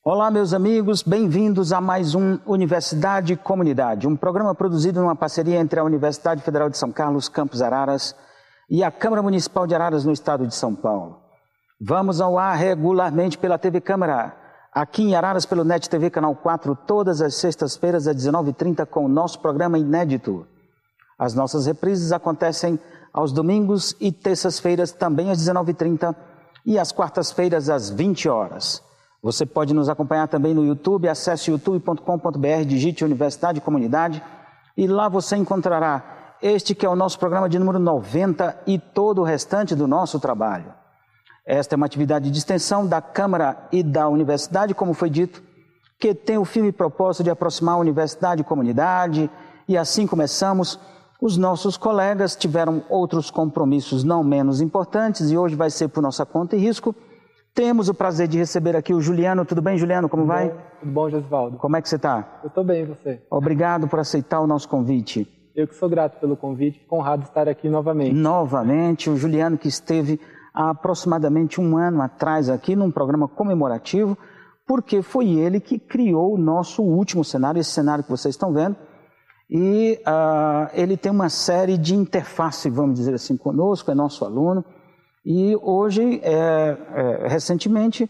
Olá, meus amigos, bem-vindos a mais um Universidade e Comunidade, um programa produzido numa parceria entre a Universidade Federal de São Carlos, Campus Araras, e a Câmara Municipal de Araras, no estado de São Paulo. Vamos ao ar regularmente pela TV Câmara, aqui em Araras pelo NET TV Canal 4, todas as sextas-feiras às 19h30 com o nosso programa inédito. As nossas reprises acontecem aos domingos e terças-feiras também às 19h30 e às quartas-feiras às 20 horas. Você pode nos acompanhar também no YouTube, acesse youtube.com.br, digite Universidade e Comunidade e lá você encontrará este que é o nosso programa de número 90 e todo o restante do nosso trabalho. Esta é uma atividade de extensão da Câmara e da Universidade, como foi dito, que tem o firme propósito de aproximar a Universidade e Comunidade, e assim começamos. Os nossos colegas tiveram outros compromissos não menos importantes e hoje vai ser por nossa conta e risco. Temos o prazer de receber aqui o Juliano. Tudo bem, Juliano? Como vai? Tudo bom, Josivaldo. Como é que você está? Eu estou bem, e você? Obrigado por aceitar o nosso convite. Eu que sou grato pelo convite, fico honrado de estar aqui novamente. Novamente, o Juliano que esteve há aproximadamente um ano atrás aqui num programa comemorativo, porque foi ele que criou o nosso último cenário, esse cenário que vocês estão vendo, e ele tem uma série de interface, vamos dizer assim, conosco, é nosso aluno, e hoje, recentemente,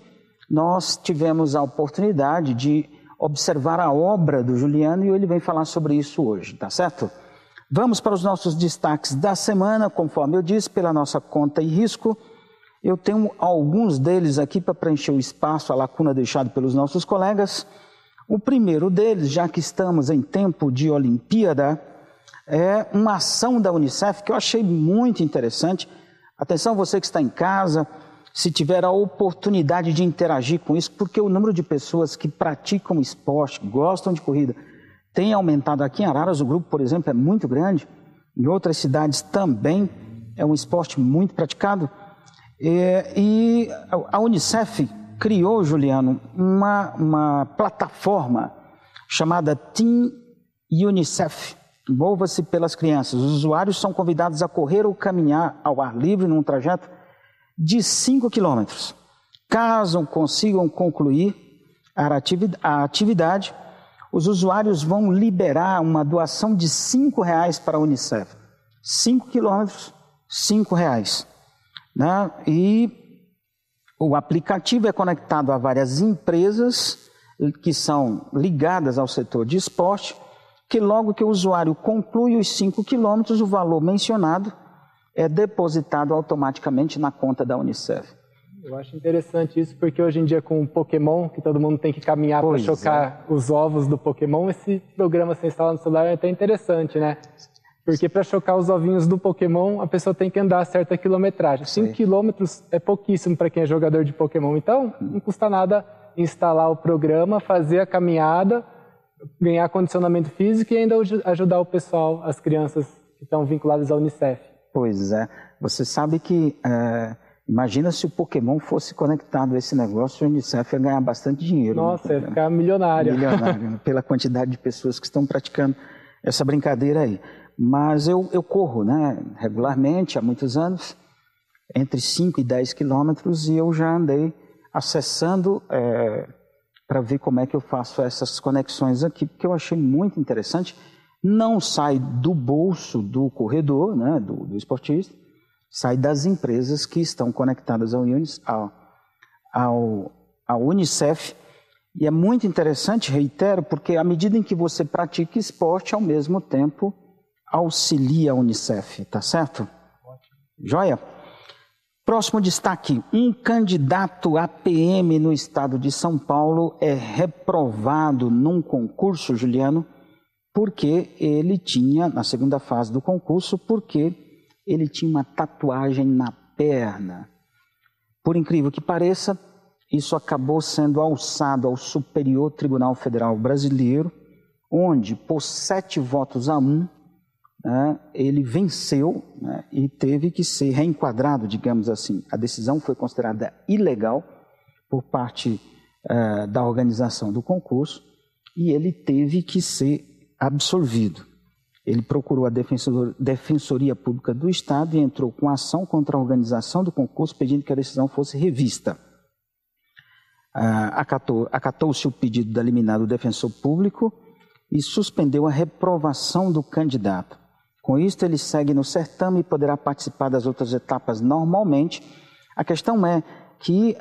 nós tivemos a oportunidade de observar a obra do Juliano e ele vem falar sobre isso hoje, tá certo? Vamos para os nossos destaques da semana, conforme eu disse, pela nossa conta e risco. Eu tenho alguns deles aqui para preencher o espaço, a lacuna deixada pelos nossos colegas. O primeiro deles, já que estamos em tempo de Olimpíada, é uma ação da Unicef que eu achei muito interessante. Atenção você que está em casa, se tiver a oportunidade de interagir com isso, porque o número de pessoas que praticam esporte, gostam de corrida, tem aumentado aqui em Araras. O grupo, por exemplo, é muito grande. Em outras cidades também é um esporte muito praticado. E a Unicef criou, Juliano, uma plataforma chamada Team Unicef. Mova-se pelas crianças. Os usuários são convidados a correr ou caminhar ao ar livre num trajeto de 5 quilômetros. Caso consigam concluir a atividade, os usuários vão liberar uma doação de R$5 para a Unicef. 5 quilômetros, R$5. Né? E o aplicativo é conectado a várias empresas que são ligadas ao setor de esporte, que logo que o usuário conclui os 5 quilômetros, o valor mencionado é depositado automaticamente na conta da Unicef. Eu acho interessante isso, porque hoje em dia com o Pokémon, que todo mundo tem que caminhar para chocar os ovos do Pokémon, esse programa você instala no celular é até interessante, né? Porque para chocar os ovinhos do Pokémon, a pessoa tem que andar a certa quilometragem. 5 quilômetros é pouquíssimo para quem é jogador de Pokémon. Então, não custa nada instalar o programa, fazer a caminhada, ganhar condicionamento físico e ainda ajudar o pessoal, as crianças que estão vinculadas à Unicef. Pois é. Você sabe que, imagina se o Pokémon fosse conectado a esse negócio, a Unicef ia ganhar bastante dinheiro. Nossa, ia ficar milionária. Milionário, pela quantidade de pessoas que estão praticando essa brincadeira aí. Mas eu corro, né, regularmente, há muitos anos, entre 5 e 10 quilômetros, e eu já andei acessando para ver como é que eu faço essas conexões aqui, porque eu achei muito interessante. Não sai do bolso do corredor, né, do esportista, sai das empresas que estão conectadas ao Unicef. E é muito interessante, reitero, porque à medida em que você pratica esporte, ao mesmo tempo auxilia a Unicef, tá certo? Ótimo. Joia? Próximo destaque, um candidato a PM no estado de São Paulo é reprovado num concurso, Juliano, porque ele tinha, na segunda fase do concurso, porque ele tinha uma tatuagem na perna. Por incrível que pareça, isso acabou sendo alçado ao Superior Tribunal Federal Brasileiro, onde, por 7 votos a 1, ele venceu, né, e teve que ser reenquadrado, digamos assim. A decisão foi considerada ilegal por parte da organização do concurso e ele teve que ser absolvido. Ele procurou a Defensoria Pública do Estado e entrou com ação contra a organização do concurso, pedindo que a decisão fosse revista. acatou-se o pedido da liminar do defensor público e suspendeu a reprovação do candidato. Com isto, ele segue no certame e poderá participar das outras etapas normalmente. A questão é que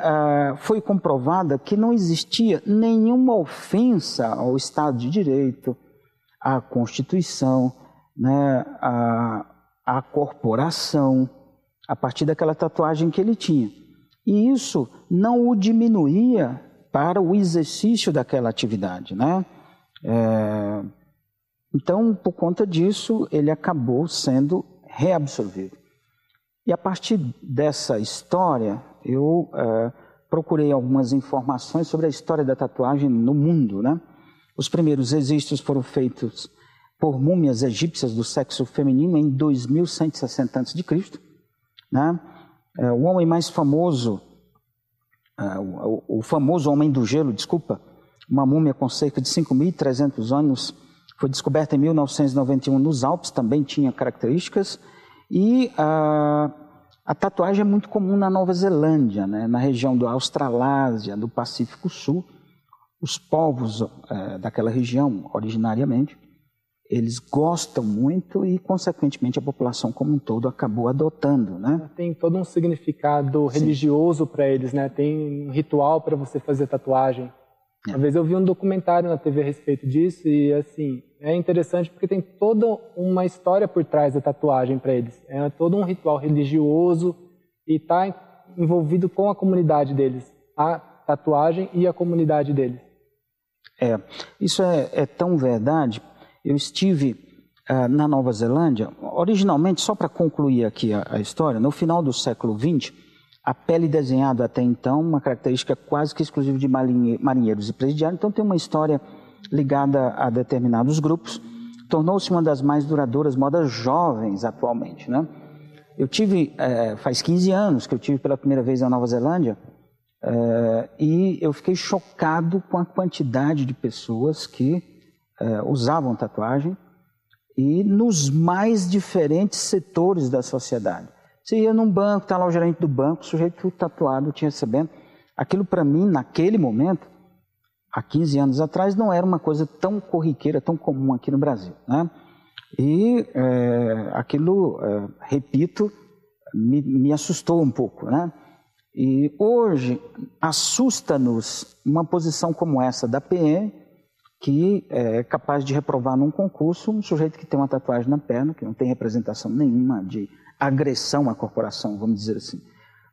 foi comprovada que não existia nenhuma ofensa ao Estado de Direito, à Constituição, né, à corporação, a partir daquela tatuagem que ele tinha. E isso não o diminuía para o exercício daquela atividade, né? Então, por conta disso, ele acabou sendo reabsorvido. E a partir dessa história, eu procurei algumas informações sobre a história da tatuagem no mundo, né? Os primeiros registros foram feitos por múmias egípcias do sexo feminino em 2160 a.C., né? O homem mais famoso, o famoso Homem do Gelo, desculpa, uma múmia com cerca de 5.300 anos, foi descoberta em 1991 nos Alpes, também tinha características, e a tatuagem é muito comum na Nova Zelândia, né? Na região da Australásia, do Pacífico Sul. Os povos daquela região, originariamente, eles gostam muito e, consequentemente, a população como um todo acabou adotando, né? Tem todo um significado religioso para eles, né? Tem um ritual para você fazer tatuagem. Uma vez eu vi um documentário na TV a respeito disso e, assim, é interessante porque tem toda uma história por trás da tatuagem para eles. É todo um ritual religioso e está envolvido com a comunidade deles, a tatuagem e a comunidade deles. Isso é tão verdade. Eu estive na Nova Zelândia, originalmente, só para concluir aqui a história, no final do século XX, a pele desenhada até então, uma característica quase que exclusiva de marinheiros e presidiários, então tem uma história ligada a determinados grupos, tornou-se uma das mais duradouras modas jovens atualmente, né? Eu tive, faz 15 anos que eu tive pela primeira vez na Nova Zelândia, e eu fiquei chocado com a quantidade de pessoas que usavam tatuagem e nos mais diferentes setores da sociedade. Você ia num banco, está lá o gerente do banco, o sujeito tatuado, tinha recebendo. Aquilo para mim, naquele momento, há 15 anos atrás, não era uma coisa tão corriqueira, tão comum aqui no Brasil, né? E aquilo, repito, me assustou um pouco, né? E hoje assusta-nos uma posição como essa da PM, que é capaz de reprovar num concurso um sujeito que tem uma tatuagem na perna, que não tem representação nenhuma de agressão à corporação, vamos dizer assim.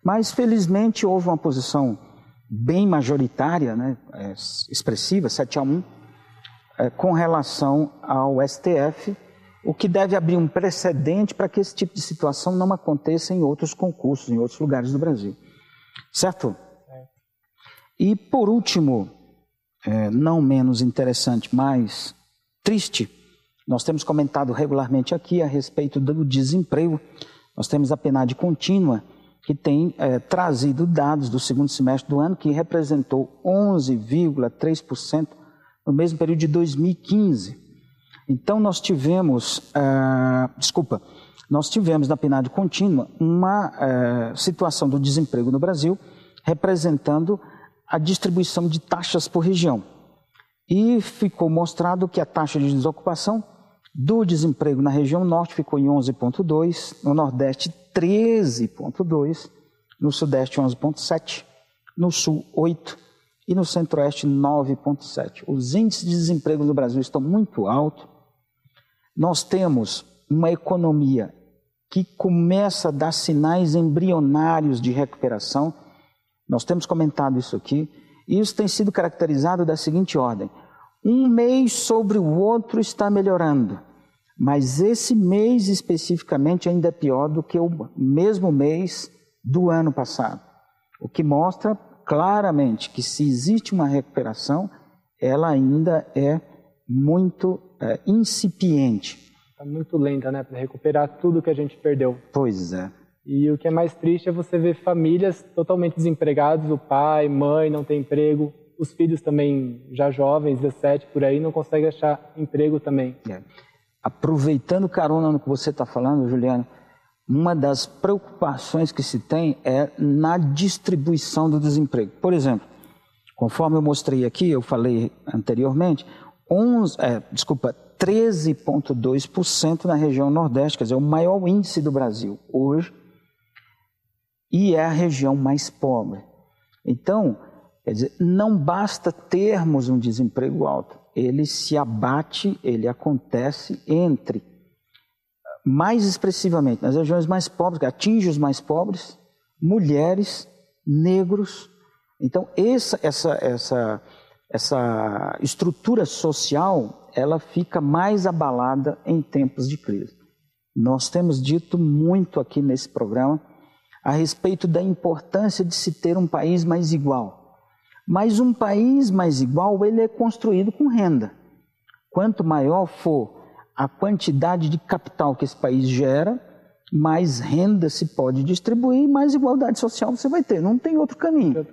Mas, felizmente, houve uma posição bem majoritária, né, expressiva, 7-1, com relação ao STF, o que deve abrir um precedente para que esse tipo de situação não aconteça em outros concursos, em outros lugares do Brasil. Certo? E, por último, não menos interessante, mas triste, nós temos comentado regularmente aqui a respeito do desemprego. Nós temos a PNAD contínua, que tem trazido dados do segundo semestre do ano, que representou 11,3% no mesmo período de 2015. Então, nós tivemos na PNAD contínua uma situação do desemprego no Brasil, representando a distribuição de taxas por região. E ficou mostrado que a taxa de desocupação do desemprego na região norte ficou em 11,2%, no nordeste 13,2%, no sudeste 11,7%, no sul 8% e no centro-oeste 9,7%. Os índices de desemprego no Brasil estão muito altos. Nós temos uma economia que começa a dar sinais embrionários de recuperação. Nós temos comentado isso aqui, e isso tem sido caracterizado da seguinte ordem: um mês sobre o outro está melhorando, mas esse mês especificamente ainda é pior do que o mesmo mês do ano passado, o que mostra claramente que se existe uma recuperação, ela ainda é muito incipiente. Está muito lenta, né, para recuperar tudo que a gente perdeu. Pois é. E o que é mais triste é você ver famílias totalmente desempregadas, o pai, mãe não tem emprego, os filhos também já jovens, 17 por aí, não conseguem achar emprego também. Aproveitando carona no que você está falando, Juliano, uma das preocupações que se tem é na distribuição do desemprego. Por exemplo, Conforme eu mostrei aqui, eu falei anteriormente, 13,2% na região Nordeste, quer dizer, o maior índice do Brasil hoje, e é a região mais pobre. Então, quer dizer, não basta termos um desemprego alto, ele se abate, ele acontece entre, mais expressivamente, nas regiões mais pobres, que atinge os mais pobres, mulheres, negros. Então, essa estrutura social, ela fica mais abalada em tempos de crise. Nós temos dito muito aqui nesse programa a respeito da importância de se ter um país mais igual. Mas um país mais igual, ele é construído com renda. Quanto maior for a quantidade de capital que esse país gera, mais renda se pode distribuir, mais igualdade social você vai ter. Não tem outro caminho.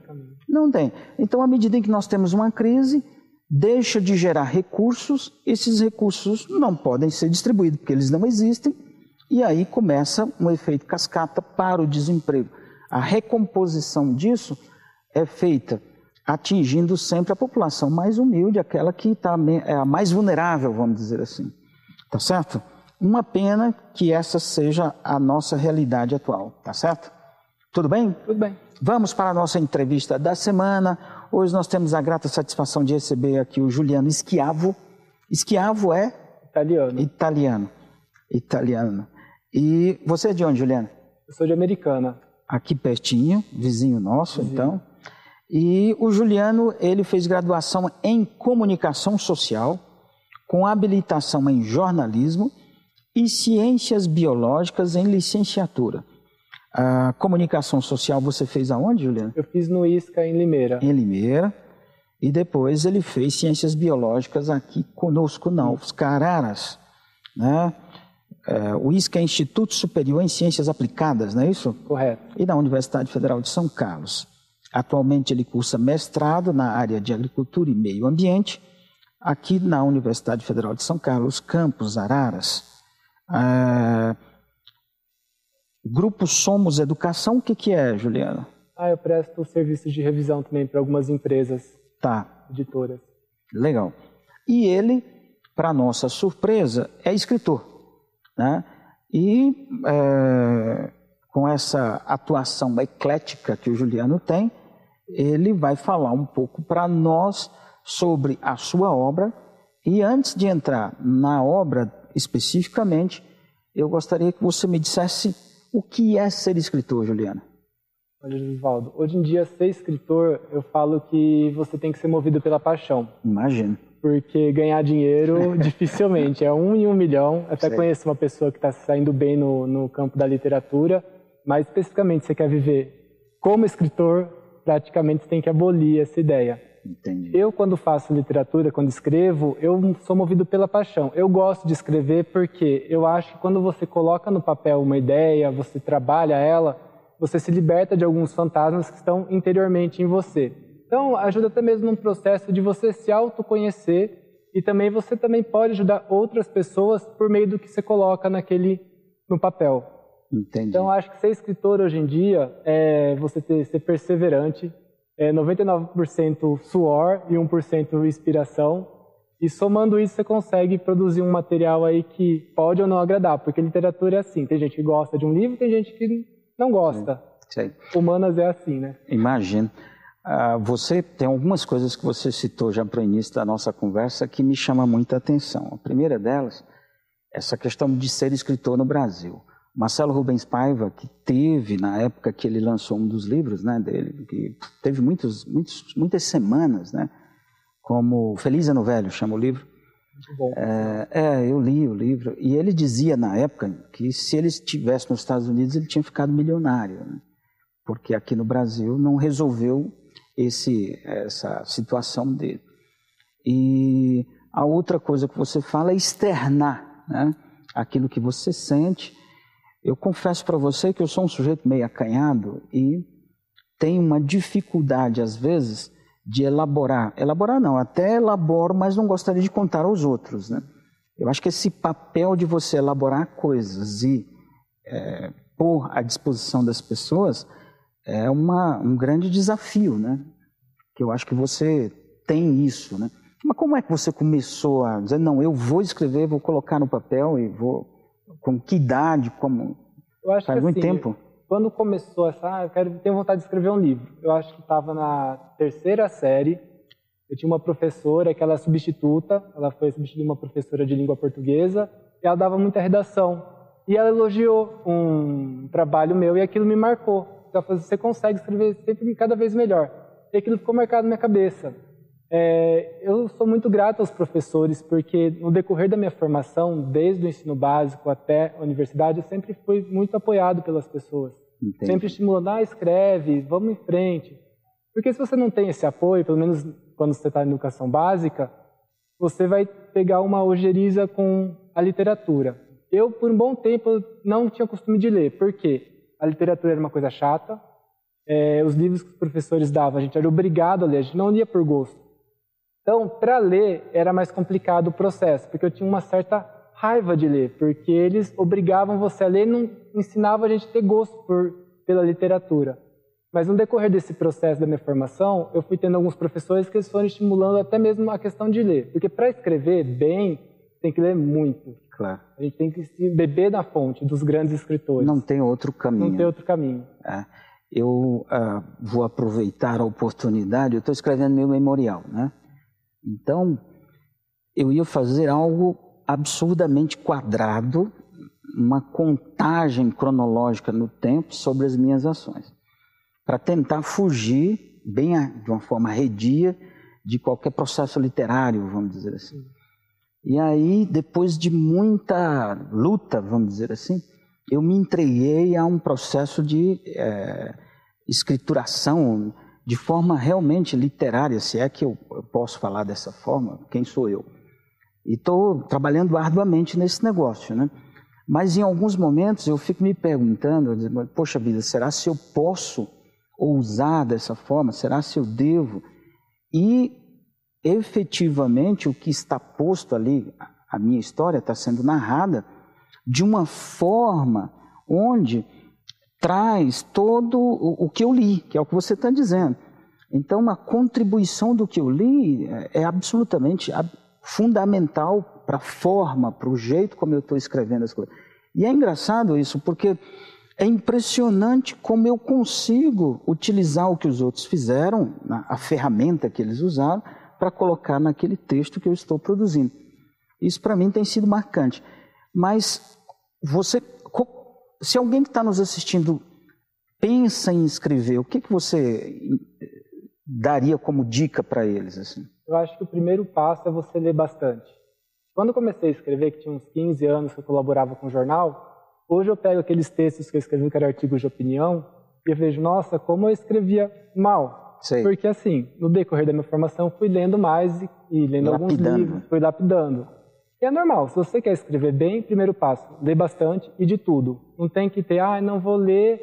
Não tem. Então, à medida em que nós temos uma crise, deixa de gerar recursos, esses recursos não podem ser distribuídos, porque eles não existem, e aí começa um efeito cascata para o desemprego. A recomposição disso é feita atingindo sempre a população mais humilde, aquela que é a mais vulnerável, vamos dizer assim. Tá certo? Uma pena que essa seja a nossa realidade atual, tá certo? Tudo bem? Tudo bem. Vamos para a nossa entrevista da semana. Hoje nós temos a grata satisfação de receber aqui o Juliano Schiavo. Schiavo é? Italiano. Italiano. E você é de onde, Juliano? Eu sou de Americana. Aqui pertinho, vizinho nosso, então. E o Juliano, ele fez graduação em comunicação social, com habilitação em jornalismo e ciências biológicas em licenciatura. A comunicação social você fez aonde, Juliano? Eu fiz no ISCA, em Limeira. Em Limeira. E depois ele fez ciências biológicas aqui conosco na UFSCar Araras, né? O ISCA é Instituto Superior em Ciências Aplicadas, não é isso? Correto. E na Universidade Federal de São Carlos. Atualmente ele cursa mestrado na área de Agricultura e Meio Ambiente, aqui na Universidade Federal de São Carlos, campus Araras. Grupo Somos Educação, o que é, Juliano? Eu presto serviços de revisão também para algumas empresas editoras. Legal. E ele, para nossa surpresa, é escritor, né? E com essa atuação eclética que o Juliano tem, ele vai falar um pouco para nós sobre a sua obra. E antes de entrar na obra especificamente, eu gostaria que você me dissesse o que é ser escritor, Juliano. Olha, Osvaldo, hoje em dia ser escritor, eu falo que você tem que ser movido pela paixão. Imagino. Porque ganhar dinheiro dificilmente, é 1 em 1 milhão. Até conheço uma pessoa que está saindo bem no campo da literatura, mas especificamente você quer viver como escritor, praticamente você tem que abolir essa ideia. Entendi. Eu, quando faço literatura, quando escrevo, eu sou movido pela paixão. Eu gosto de escrever porque eu acho que quando você coloca no papel uma ideia, você trabalha ela, você se liberta de alguns fantasmas que estão interiormente em você. Então, ajuda até mesmo num processo de você se autoconhecer e também você também pode ajudar outras pessoas por meio do que você coloca no papel. Entendi. Então, acho que ser escritor hoje em dia é você ser perseverante, 99% suor e 1% inspiração. E somando isso, você consegue produzir um material aí que pode ou não agradar, porque literatura é assim. Tem gente que gosta de um livro, tem gente que não gosta. Sim. Humanas é assim, né? Imagino. Você tem algumas coisas que você citou já para o início da nossa conversa que me chama muita atenção. A primeira delas, essa questão de ser escritor no Brasil. Marcelo Rubens Paiva, que teve, na época que ele lançou um dos livros, né, dele, que teve muitas semanas, né, como Feliz Ano Velho, chama o livro. Muito bom. Eu li o livro, e ele dizia na época que se ele estivesse nos Estados Unidos, ele tinha ficado milionário, né, porque aqui no Brasil não resolveu essa situação dele. E a outra coisa que você fala é externar, né, aquilo que você sente. Eu confesso para você que eu sou um sujeito meio acanhado e tenho uma dificuldade, às vezes, de elaborar. Elaborar não, até elaboro, mas não gostaria de contar aos outros, né? Eu acho que esse papel de você elaborar coisas e pôr à disposição das pessoas é um grande desafio, né? que eu acho que você tem isso, né? Mas como é que você começou a dizer, não, eu vou escrever, vou colocar no papel e vou... Com que idade, como... Eu acho Faz que, muito assim, tempo? Quando começou essa, tenho vontade de escrever um livro. Eu acho que estava na terceira série. Eu tinha uma professora que ela é substituta, ela foi substituir uma professora de língua portuguesa, e ela dava muita redação. E ela elogiou um trabalho meu e aquilo me marcou. Ela falou, você consegue escrever sempre cada vez melhor. E aquilo ficou marcado na minha cabeça. Eu sou muito grato aos professores, porque no decorrer da minha formação, desde o ensino básico até a universidade, eu sempre fui muito apoiado pelas pessoas. Entendi. Sempre estimulando, escreve, vamos em frente. Porque se você não tem esse apoio, pelo menos quando você está na educação básica, você vai pegar uma ojeriza com a literatura. Eu, por um bom tempo, não tinha costume de ler. Por quê? A literatura era uma coisa chata. Os livros que os professores davam, a gente era obrigado a ler, a gente não lia por gosto. Então, para ler, era mais complicado o processo, porque eu tinha uma certa raiva de ler, porque eles obrigavam você a ler e não ensinavam a gente a ter gosto pela literatura. Mas no decorrer desse processo da minha formação, eu fui tendo alguns professores que eles foram estimulando até mesmo a questão de ler. Porque para escrever bem, tem que ler muito. Claro. A gente tem que se beber na fonte dos grandes escritores. Não tem outro caminho. Não tem outro caminho. Eu vou aproveitar a oportunidade, eu estou escrevendo meu memorial, né? Então, eu ia fazer algo absurdamente quadrado, uma contagem cronológica no tempo sobre as minhas ações, para tentar fugir, de uma forma arredia, de qualquer processo literário, vamos dizer assim. E aí, depois de muita luta, vamos dizer assim, eu me entreguei a um processo de escrituração de forma realmente literária, se é que eu posso falar dessa forma, quem sou eu? E estou trabalhando arduamente nesse negócio, né? Mas em alguns momentos eu fico me perguntando, poxa vida, será se eu posso ousar dessa forma? Será se eu devo? E efetivamente o que está posto ali, a minha história está sendo narrada de uma forma onde traz todo o que eu li, que é o que você está dizendo. Então, a contribuição do que eu li é absolutamente fundamental para a forma, para o jeito como eu estou escrevendo as coisas. E é engraçado isso, porque é impressionante como eu consigo utilizar o que os outros fizeram, a ferramenta que eles usaram, para colocar naquele texto que eu estou produzindo. Isso, para mim, tem sido marcante. Mas se alguém que está nos assistindo pensa em escrever, o que você daria como dica para eles? Assim? Eu acho que o primeiro passo é você ler bastante. Quando eu comecei a escrever, que tinha uns 15 anos que eu colaborava com o jornal, hoje eu pego aqueles textos que eu escrevi, que eram artigos de opinião, e eu vejo, nossa, como eu escrevia mal. Sei. Porque assim, no decorrer da minha formação, eu fui lendo mais e lendo alguns livros, fui lapidando. E é normal, se você quer escrever bem, primeiro passo, lê bastante e de tudo. Não tem que ter, não vou ler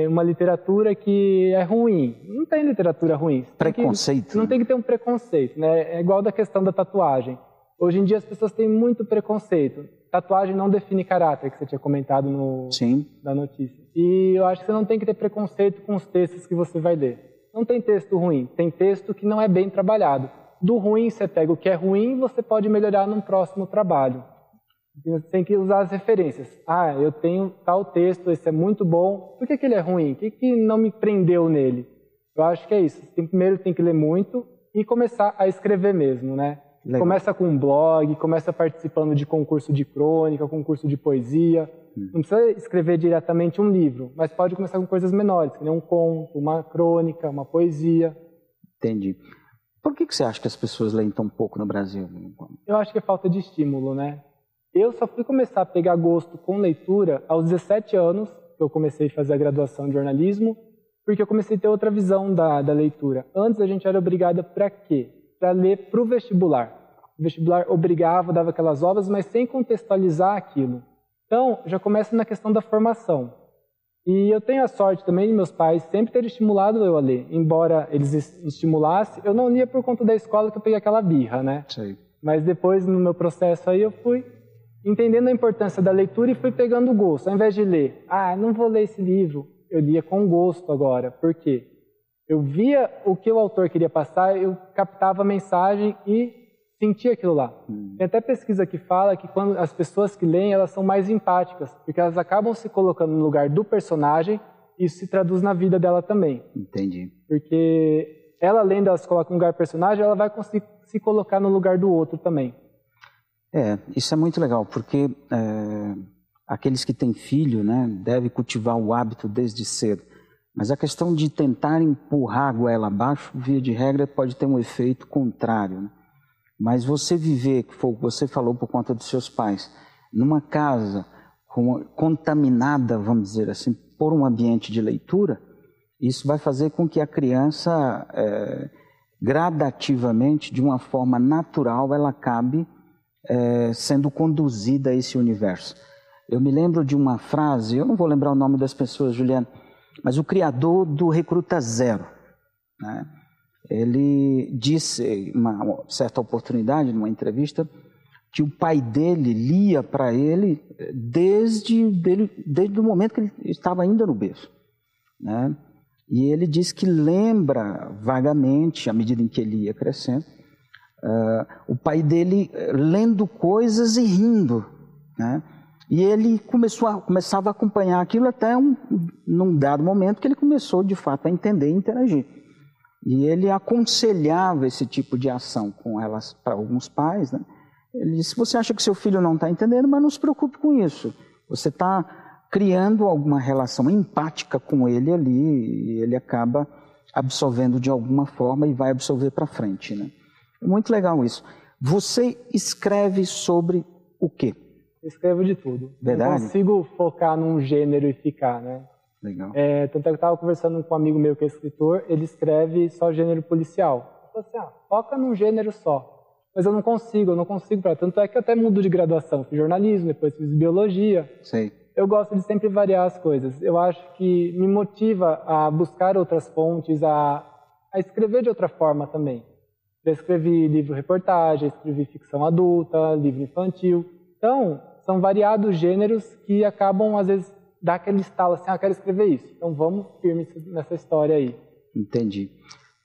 uma literatura que é ruim. Não tem literatura ruim. Preconceito. Não tem que ter um preconceito, né? É igual da questão da tatuagem. Hoje em dia as pessoas têm muito preconceito. Tatuagem não define caráter, que você tinha comentado na notícia. E eu acho que você não tem que ter preconceito com os textos que você vai ler. Não tem texto ruim, tem texto que não é bem trabalhado. Do ruim, você pega o que é ruim e você pode melhorar num próximo trabalho. Você tem que usar as referências. Eu tenho tal texto, esse é muito bom. Por que ele é ruim? O que não me prendeu nele? Eu acho que é isso. Primeiro tem que ler muito e começar a escrever mesmo, né? Legal. Começa com um blog, começa participando de concurso de crônica, concurso de poesia. Não precisa escrever diretamente um livro, mas pode começar com coisas menores, que nem um conto, uma crônica, uma poesia. Entendi. Por que você acha que as pessoas leem tão pouco no Brasil? Eu acho que é falta de estímulo, né? Eu só fui começar a pegar gosto com leitura aos 17 anos, que eu comecei a fazer a graduação de jornalismo, porque eu comecei a ter outra visão da leitura. Antes a gente era obrigada para quê? Para ler para o vestibular. O vestibular obrigava, dava aquelas obras, mas sem contextualizar aquilo. Então, já começa na questão da formação. E eu tenho a sorte também de meus pais sempre terem estimulado eu a ler. Embora eles estimulassem, eu não lia por conta da escola que eu peguei aquela birra, né? Sim. Mas depois, no meu processo aí, eu fui entendendo a importância da leitura e fui pegando o gosto. Ao invés de ler, não vou ler esse livro, eu lia com gosto agora. Por quê? Eu via o que o autor queria passar, eu captava a mensagem e sentia aquilo lá. Tem até pesquisa que fala que quando as pessoas que leem, elas são mais empáticas, porque elas acabam se colocando no lugar do personagem e isso se traduz na vida dela também. Entendi. Porque ela, além de ela se colocar no lugar do personagem, ela vai conseguir se colocar no lugar do outro também. Isso é muito legal, porque aqueles que têm filho, né, devem cultivar o hábito desde cedo. Mas a questão de tentar empurrar a goela abaixo, via de regra, pode ter um efeito contrário, né? Mas você viver, que foi o que você falou por conta dos seus pais, numa casa contaminada, vamos dizer assim, por um ambiente de leitura, isso vai fazer com que a criança, gradativamente, de uma forma natural, ela acabe sendo conduzida a esse universo. Eu me lembro de uma frase, eu não vou lembrar o nome das pessoas, Juliana, mas o criador do Recruta Zero, né? Ele disse, uma certa oportunidade, numa entrevista, que o pai dele lia para ele desde o momento que ele estava ainda no berço, né? E ele disse que lembra vagamente, à medida em que ele ia crescendo, o pai dele lendo coisas e rindo, né? E ele começava a acompanhar aquilo até num dado momento que ele começou, de fato, a entender e interagir. E ele aconselhava esse tipo de ação com elas para alguns pais, né? Ele disse, você acha que seu filho não está entendendo, mas não se preocupe com isso. Você está criando alguma relação empática com ele ali e ele acaba absorvendo de alguma forma e vai absorver para frente, né? É muito legal isso. Você escreve sobre o quê? Escrevo de tudo. Verdade? Não consigo focar num gênero e ficar, né? Legal. Tanto é que eu estava conversando com um amigo meu que é escritor, ele escreve só gênero policial. Eu falei assim, foca num gênero só. Mas eu não consigo. Tanto é que eu até mudo de graduação. Fiz jornalismo, depois fiz biologia. Sei. Eu gosto de sempre variar as coisas. Eu acho que me motiva a buscar outras fontes, a escrever de outra forma também. Já escrevi livro-reportagem, escrevi ficção adulta, livro infantil. Então, são variados gêneros que acabam, às vezes, dar aquele estalo assim, quero escrever isso. Então, vamos firme nessa história aí. Entendi.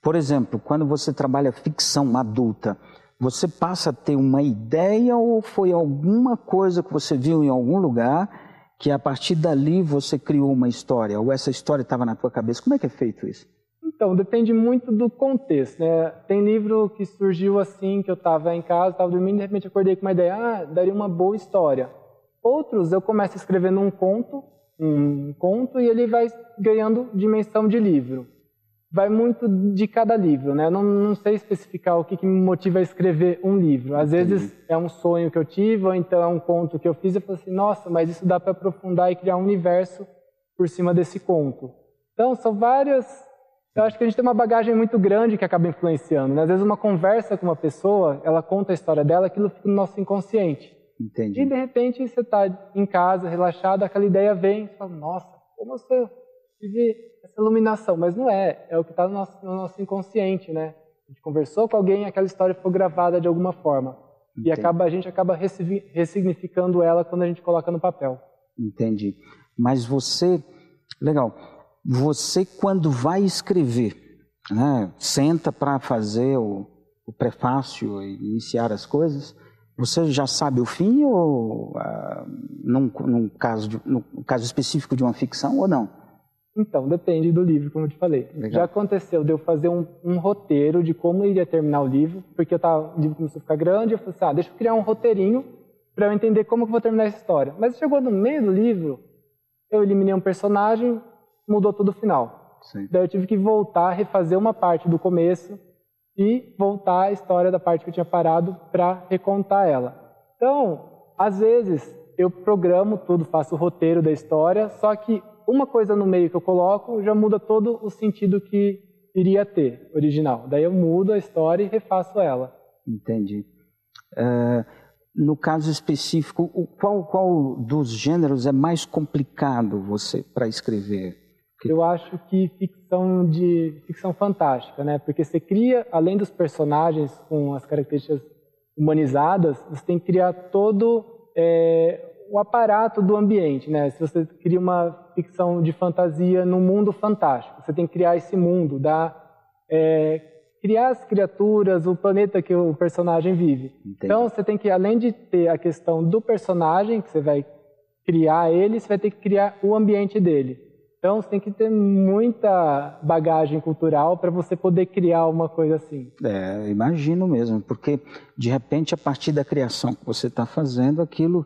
Por exemplo, quando você trabalha ficção adulta, você passa a ter uma ideia ou foi alguma coisa que você viu em algum lugar que a partir dali você criou uma história? Ou essa história estava na tua cabeça? Como é que é feito isso? Então, depende muito do contexto, né? Tem livro que surgiu assim, que eu estava em casa, estava dormindo, e de repente acordei com uma ideia, daria uma boa história. Outros, eu começo escrevendo um conto e ele vai ganhando dimensão de livro. Vai muito de cada livro, né? Eu não sei especificar o que me motiva a escrever um livro. Às vezes é um sonho que eu tive, ou então é um conto que eu fiz, e eu falo assim, nossa, mas isso dá para aprofundar e criar um universo por cima desse conto. Então, são várias... Eu acho que a gente tem uma bagagem muito grande que acaba influenciando, né? Às vezes uma conversa com uma pessoa, ela conta a história dela, aquilo fica no nosso inconsciente. Entendi. E de repente você está em casa, relaxado, aquela ideia vem, você fala, nossa, como eu tive essa iluminação? Mas não é o que está no nosso inconsciente, né? A gente conversou com alguém, aquela história ficou gravada de alguma forma. Entendi. E a gente acaba ressignificando ela quando a gente coloca no papel. Entendi. Mas você... Legal. Você, quando vai escrever, né, senta para fazer o prefácio e iniciar as coisas, você já sabe o fim ou num caso específico de uma ficção ou não? Então, depende do livro, como eu te falei. Legal. Já aconteceu de eu fazer um roteiro de como iria terminar o livro, porque o livro começou a ficar grande, eu falei assim, deixa eu criar um roteirinho para eu entender como que eu vou terminar essa história. Mas chegou no meio do livro, eu eliminei um personagem, mudou todo o final. Sim. Daí eu tive que voltar, refazer uma parte do começo e voltar a história da parte que eu tinha parado para recontar ela. Então, às vezes, eu programo tudo, faço o roteiro da história, só que uma coisa no meio que eu coloco já muda todo o sentido que iria ter, original. Daí eu mudo a história e refaço ela. Entendi. No caso específico, qual dos gêneros é mais complicado você para escrever? Eu acho que ficção fantástica, né? Porque você cria, além dos personagens com as características humanizadas, você tem que criar todo o aparato do ambiente, né? Se você cria uma ficção de fantasia num mundo fantástico, você tem que criar esse mundo, criar as criaturas, o planeta que o personagem vive. Entendi. Então, você tem que, além de ter a questão do personagem, que você vai criar ele, você vai ter que criar o ambiente dele. Então, você tem que ter muita bagagem cultural para você poder criar uma coisa assim. Imagino mesmo, porque, de repente, a partir da criação que você está fazendo, aquilo...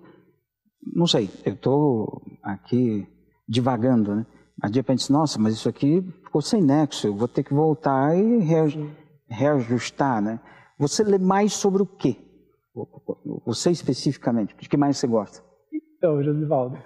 Não sei, eu estou aqui divagando, né? Mas, de repente, nossa, mas isso aqui ficou sem nexo, eu vou ter que voltar e reajustar, né? Você lê mais sobre o quê? Você especificamente, de que mais você gosta? Então, Josivaldo,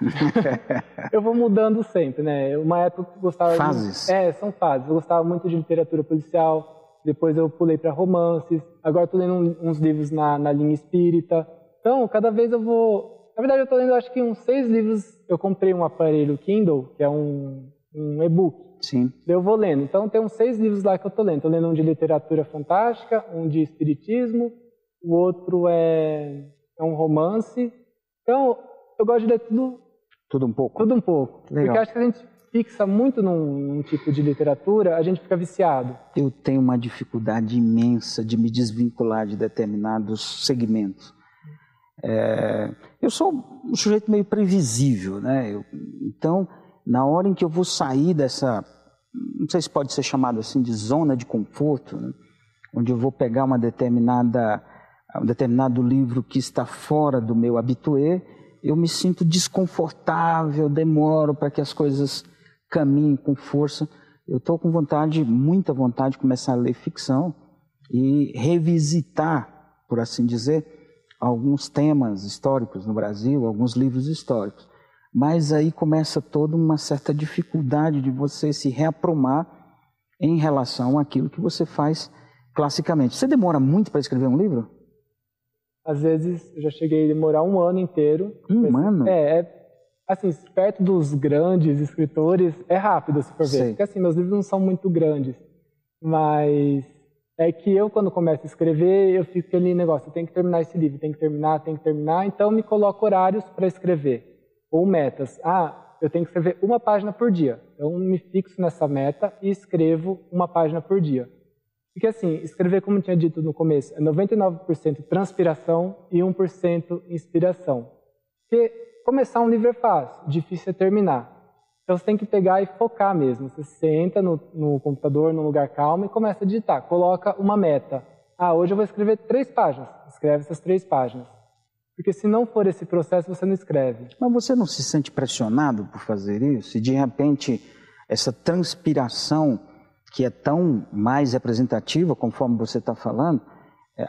eu vou mudando sempre, né? Uma época eu gostava... Fases? São fases. Eu gostava muito de literatura policial, depois eu pulei para romances, agora estou lendo uns livros na linha espírita. Então, cada vez eu vou... Na verdade, eu estou lendo, acho que uns 6 livros. Eu comprei um aparelho Kindle, que é um e-book. Sim. Eu vou lendo. Então, tem uns 6 livros lá que eu estou lendo. Estou lendo um de literatura fantástica, um de espiritismo, o outro é um romance. Então, eu gosto de ler tudo... Tudo um pouco? Tudo um pouco. Legal. Porque acho que a gente fixa muito num tipo de literatura, a gente fica viciado. Eu tenho uma dificuldade imensa de me desvincular de determinados segmentos. Eu sou um sujeito meio previsível, né? Então, na hora em que eu vou sair dessa, não sei se pode ser chamado assim de zona de conforto, né? Onde eu vou pegar um determinado livro que está fora do meu habitué, eu me sinto desconfortável, demoro para que as coisas caminhem com força. Eu estou com vontade, muita vontade de começar a ler ficção e revisitar, por assim dizer, alguns temas históricos no Brasil, alguns livros históricos. Mas aí começa toda uma certa dificuldade de você se reaprumar em relação àquilo que você faz classicamente. Você demora muito para escrever um livro? Às vezes eu já cheguei a demorar um ano inteiro. Um ano? Assim, perto dos grandes escritores, é rápido, se for ver. Porque assim, meus livros não são muito grandes. Mas é que eu, quando começo a escrever, eu fico aquele negócio, eu tenho que terminar esse livro, tenho que terminar, então eu me coloco horários para escrever. Ou metas. Eu tenho que escrever uma página por dia. Então, me fixo nessa meta e escrevo uma página por dia. Porque assim, escrever, como eu tinha dito no começo, é 99% transpiração e 1% inspiração. Porque começar um livro é fácil, difícil é terminar. Então você tem que pegar e focar mesmo. Você senta no computador, num lugar calmo e começa a digitar. Coloca uma meta. Hoje eu vou escrever 3 páginas. Escreve essas 3 páginas. Porque se não for esse processo, você não escreve. Mas você não se sente pressionado por fazer isso? E de repente, essa transpiração, que é tão mais representativa, conforme você está falando,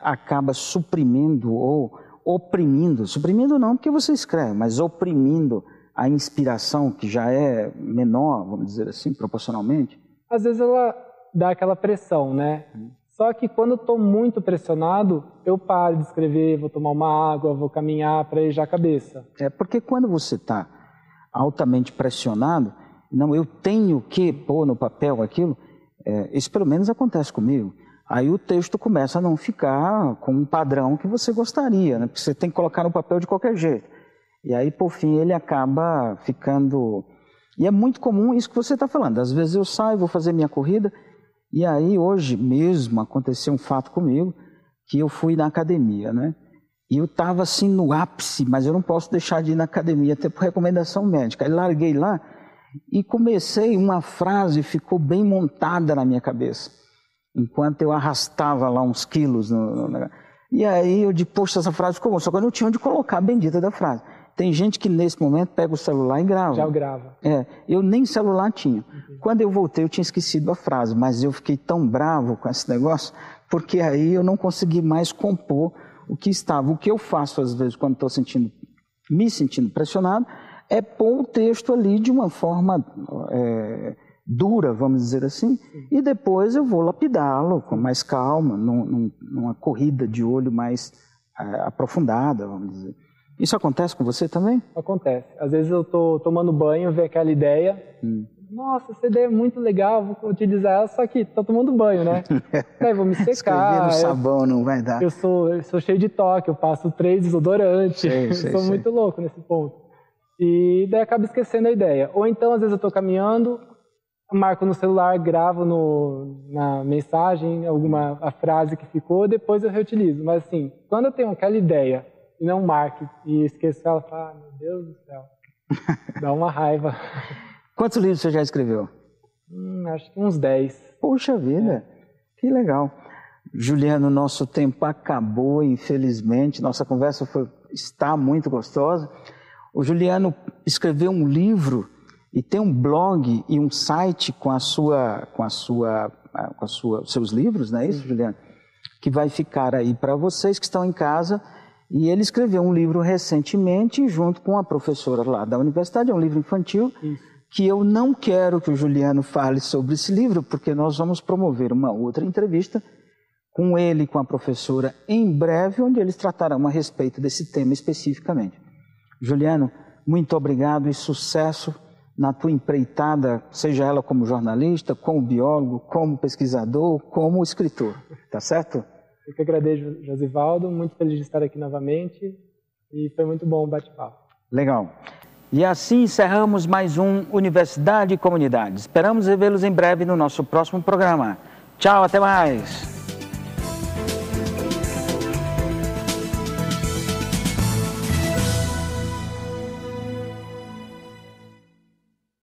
acaba suprimindo ou oprimindo. Suprimindo não porque você escreve, mas oprimindo a inspiração, que já é menor, vamos dizer assim, proporcionalmente? Às vezes ela dá aquela pressão, né? Só que quando eu estou muito pressionado, eu paro de escrever, vou tomar uma água, vou caminhar para arejar a cabeça. Porque quando você está altamente pressionado, não, eu tenho que pôr no papel aquilo, isso pelo menos acontece comigo. Aí o texto começa a não ficar com um padrão que você gostaria, né? Porque você tem que colocar no papel de qualquer jeito. E aí, por fim, ele acaba ficando... E é muito comum isso que você está falando. Às vezes eu saio, vou fazer minha corrida, e aí hoje mesmo aconteceu um fato comigo, que eu fui na academia, né? E eu estava assim no ápice, mas eu não posso deixar de ir na academia, até por recomendação médica. Aí larguei lá e comecei, uma frase ficou bem montada na minha cabeça, enquanto eu arrastava lá uns quilos. E aí eu disse, poxa, essa frase ficou boa, só que eu não tinha onde colocar a bendita da frase. Tem gente que nesse momento pega o celular e grava. Já grava. Eu nem celular tinha. Uhum. Quando eu voltei, eu tinha esquecido a frase, mas eu fiquei tão bravo com esse negócio, porque aí eu não consegui mais compor o que estava. O que eu faço, às vezes, quando estou me sentindo pressionado, é pôr o texto ali de uma forma dura, vamos dizer assim, e depois eu vou lapidá-lo com mais calma, numa corrida de olho mais aprofundada, vamos dizer. Isso acontece com você também? Acontece. Às vezes eu estou tomando banho, vejo aquela ideia, nossa, essa ideia é muito legal, vou utilizar ela, só que tô tomando banho, né? Aí vou me secar. Escrever no sabão não vai dar. Eu sou cheio de toque, eu passo 3 desodorantes, eu sou muito louco nesse ponto. E daí acabo esquecendo a ideia. Ou então, às vezes eu tô caminhando, marco no celular, gravo na mensagem a frase que ficou, depois eu reutilizo. Mas assim, quando eu tenho aquela ideia e não marque e esqueço ela, falo, meu Deus do céu, dá uma raiva. Quantos livros você já escreveu? Acho que uns 10. Puxa vida, que legal. Juliano, nosso tempo acabou, infelizmente. Nossa conversa está muito gostosa. O Juliano escreveu um livro e tem um blog e um site com seus livros, não é isso, Juliano? Que vai ficar aí para vocês que estão em casa. E ele escreveu um livro recentemente junto com a professora lá da universidade, é um livro infantil, que eu não quero que o Juliano fale sobre esse livro, porque nós vamos promover uma outra entrevista com ele e com a professora em breve, onde eles tratarão a respeito desse tema especificamente. Juliano, muito obrigado e sucesso na tua empreitada, seja ela como jornalista, como biólogo, como pesquisador, como escritor, tá certo? Eu que agradeço, Josivaldo, muito feliz de estar aqui novamente e foi muito bom o bate-papo. Legal. E assim encerramos mais um Universidade e Comunidade. Esperamos revê-los em breve no nosso próximo programa. Tchau, até mais!